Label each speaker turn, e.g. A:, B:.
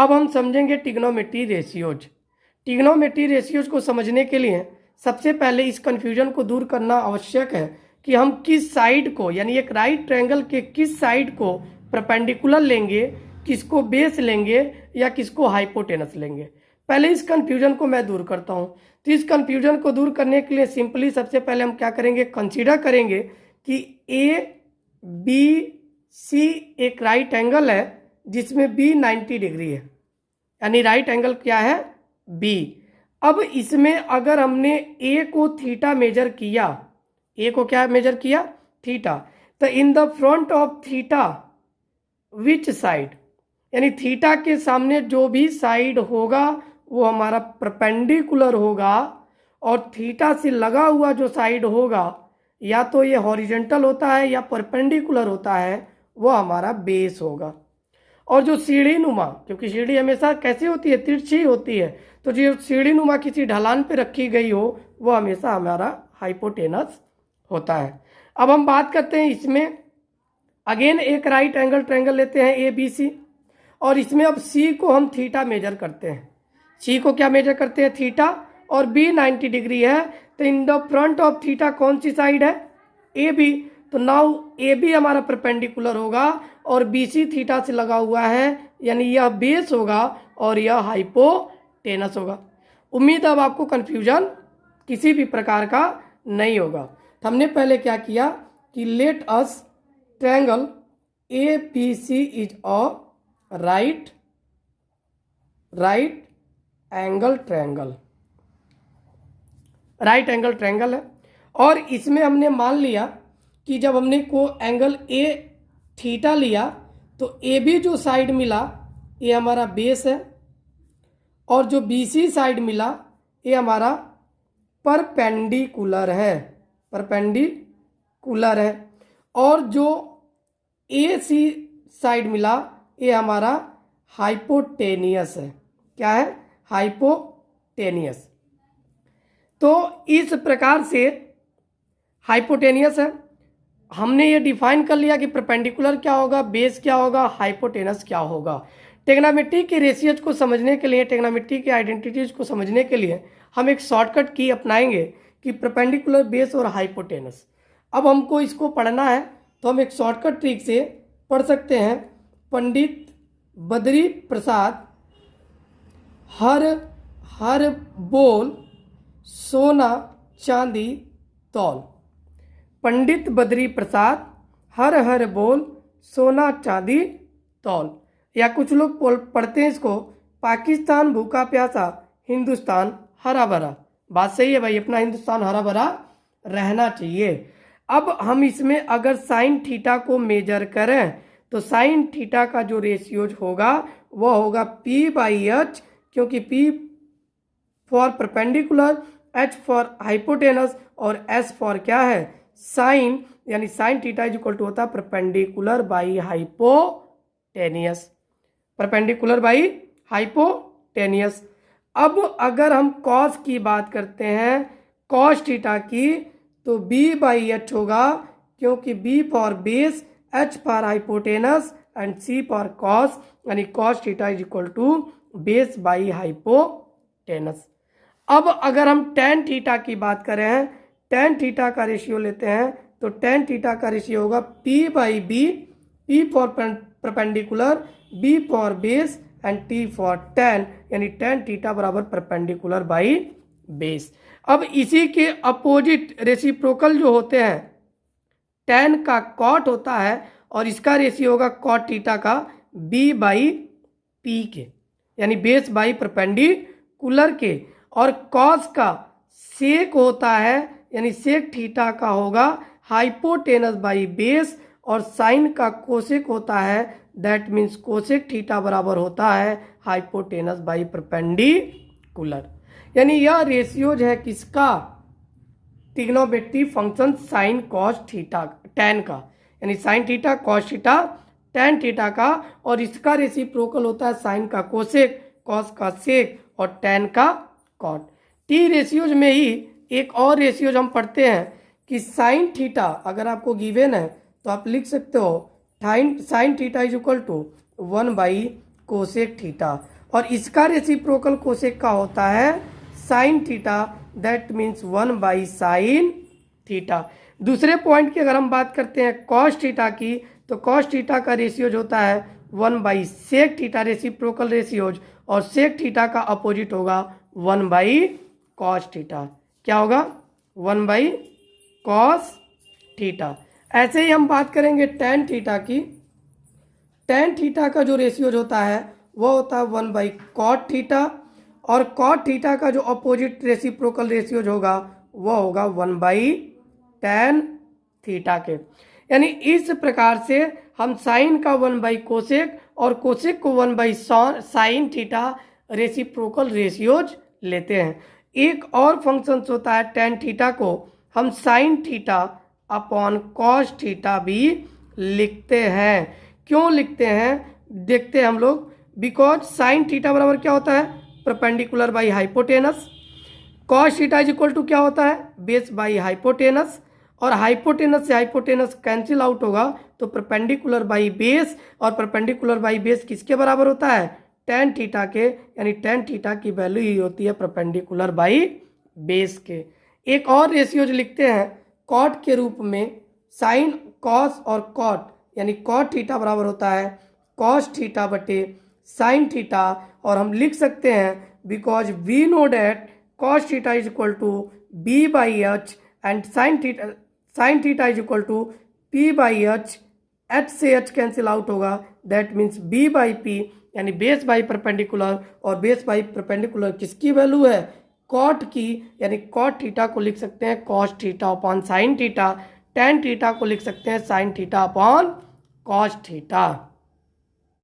A: अब हम समझेंगे ट्रिग्नोमेट्री रेशियोज। ट्रिग्नोमेट्री रेशियोज को समझने के लिए सबसे पहले इस कन्फ्यूजन को दूर करना आवश्यक है कि हम किस साइड को, यानी एक राइट ट्रायंगल के किस साइड को परपेंडिकुलर लेंगे, किसको बेस लेंगे या किसको हाइपोटेनस लेंगे। पहले इस कन्फ्यूजन को मैं दूर करता हूँ। तो इस कन्फ्यूजन को दूर करने के लिए सिंपली सबसे पहले हम क्या करेंगे, कंसीडर करेंगे कि ए बी सी एक राइट एंगल है जिसमें बी 90 डिग्री है, यानी राइट एंगल क्या है, बी। अब इसमें अगर हमने ए को थीटा मेजर किया, ए को क्या मेजर किया, थीटा, तो in the front of theta which side, यानी थीटा के सामने जो भी साइड होगा वो हमारा परपेंडिकुलर होगा, और थीटा से लगा हुआ जो साइड होगा या तो ये हॉरिजॉन्टल होता है या परपेंडिकुलर होता है, वो हमारा बेस होगा। और जो सीढ़ी नुमा, क्योंकि सीढ़ी हमेशा कैसी होती है, तिरछी होती है, तो जो सीढ़ी नुमा किसी ढलान पे रखी गई हो वो हमेशा हमारा हाइपोटेनस होता है। अब हम बात करते हैं इसमें, अगेन एक राइट एंगल ट्रायंगल लेते हैं ए बी सी, और इसमें अब सी को हम थीटा मेजर करते हैं। सी को क्या मेजर करते हैं, थीटा, और बी 90 डिग्री है, तो in the front of theta कौन सी साइड है, ए बी। तो नाउ ए बी हमारा परपेंडिकुलर होगा और बी सी थीटा से लगा हुआ है, यानी यह बेस होगा और यह हाइपोटेनस होगा। उम्मीद अब आपको कंफ्यूजन किसी भी प्रकार का नहीं होगा। तो हमने पहले क्या किया कि let us triangle A B C is a right angle triangle, right angle triangle है, और इसमें हमने मान लिया कि जब हमने को एंगल ए थीटा लिया तो ए बी जो साइड मिला ये हमारा बेस है, और जो बी सी साइड मिला ये हमारा परपेंडिकुलर है, परपेंडिकुलर है, और जो ए सी साइड मिला ये हमारा हाइपोटेनियस है। क्या है, हाइपोटेनियस। तो इस प्रकार से हाइपोटेनियस है, हमने ये डिफाइन कर लिया कि परपेंडिकुलर क्या होगा, बेस क्या होगा, हाइपोटेनस क्या होगा। ट्रिग्नोमेट्री के रेशियोज को समझने के लिए, ट्रिग्नोमेट्री के आइडेंटिटीज को समझने के लिए हम एक शॉर्टकट की अपनाएंगे कि परपेंडिकुलर, बेस और हाइपोटेनस। अब हमको इसको पढ़ना है तो हम एक शॉर्टकट ट्रिक से पढ़ सकते हैं। पंडित बद्री प्रसाद हर बोल सोना चांदी तौल। पंडित बद्री प्रसाद हर बोल सोना चांदी तौल। या कुछ लोग पढ़ते हैं इसको, पाकिस्तान भूखा प्यासा, हिंदुस्तान हरा भरा। बात सही है भाई, अपना हिंदुस्तान हरा भरा रहना चाहिए। अब हम इसमें अगर साइन थीटा को मेजर करें तो साइन थीटा का जो रेशियोज होगा वो होगा P/H, क्योंकि P for perpendicular, H for hypotenuse और S फॉर क्या है, साइन, यानी sine theta is equal to होता है perpendicular by hypotenuse, perpendicular by hypotenuse. अब अगर हम कॉस की बात करते हैं, कॉस थीटा की, तो B/H होगा, क्योंकि B for base, H for hypotenuse and C for cos, यानी cos theta is equal to base by hypotenuse. अब अगर हम टेन थीटा की बात करें, टेन थीटा का रेशियो लेते हैं, तो टेन थीटा का रेशियो होगा P/B, P for perpendicular, B for base and T for ten, यानी टेन थीटा बराबर परपेंडिकुलर बाई बेस। अब इसी के अपोजिट रेसिप्रोकल जो होते हैं, टेन का कॉट होता है और इसका रेशियो होगा कॉट थीटा का B/P के, यानी बेस बाई परपेंडिकुलर के, और कॉस का सेक होता है, यानी सेक थीटा का होगा हाइपोटेनस बाई बेस, और साइन का कोसेक होता है, दैट मीन्स कोसेक थीटा बराबर होता है हाइपोटेनस बाई परपेंडिकुलर। यानी यह रेशियोज है किसका, trigonometry function sine cos theta tan का, यानी sine theta cos theta tan theta का, और इसका रेसिप्रोकल होता है साइन का कोसेक, कॉस का सेक और टेन का कॉट। टी रेशियोज में ही एक और रेशियोज हम पढ़ते हैं कि साइन थीटा अगर आपको गिवन है तो आप लिख सकते हो sine theta is equal to 1/cos cosec theta, और इसका रेसिप्रोकल कोसेक का होता है साइन थीटा, दैट मीन्स 1/साइन थीटा। दूसरे पॉइंट की अगर हम बात करते हैं कॉस थीटा की, तो कॉस थीटा का रेशियोज होता है 1/सेक थीटा, रेसिप्रोकल रेशियोज, और सेक थीटा का अपोजिट होगा 1/कॉस थीटा। क्या होगा? 1/कॉस थीटा। ऐसे ही हम बात करेंगे टेन थीटा की। टेन थीटा का जो रेशियोज होता है वो होता है 1/कॉट थीटा, और कॉट थीटा का जो अपोजिट रेसिप्रोकल रेशियोज होगा वो होगा 1/टेन थीटा के। यानी इस प्रकार से हम साइन का 1/कोसेक और कोसेक को 1/साइन थीटा रेसिप्रोकल रेशियोज लेते हैं। एक और फंक्शन होता है टेन थीटा को हम sine theta upon cos theta भी लिखते हैं। क्यों लिखते हैं देखते हैं हम लोग। बिकॉज साइन थीटा बराबर क्या होता है? Perpendicular by hypotenuse. Cos theta is equal to क्या होता है? बेस बाई हाइपोटेनस, और हाइपोटेनस से हाइपोटेनस कैंसिल आउट होगा तो परपेंडिकुलर बाई बेस, और परपेंडिकुलर बाई बेस किसके बराबर होता है? टेन थीटा के। यानी टेन थीटा की वैल्यू ही होती है परपेंडिकुलर बाई बेस के। एक और रेशियोज लिखते हैं कॉट के रूप में, साइन कॉस और कॉट, यानी कॉट थीटा बराबर होता है कॉस थीटा बटे साइन थीटा, और हम लिख सकते हैं because we know that cos theta is equal to b/h and sine theta is equal to p/h। h से h कैंसिल आउट होगा, दैट मीन्स b/p, यानी बेस बाई परपेंडिकुलर, और बेस बाई परपेंडिकुलर किसकी वैल्यू है? Cot की, यानी cot theta को लिख सकते हैं cos theta upon sine theta, tan theta को लिख सकते हैं sine theta upon cos theta.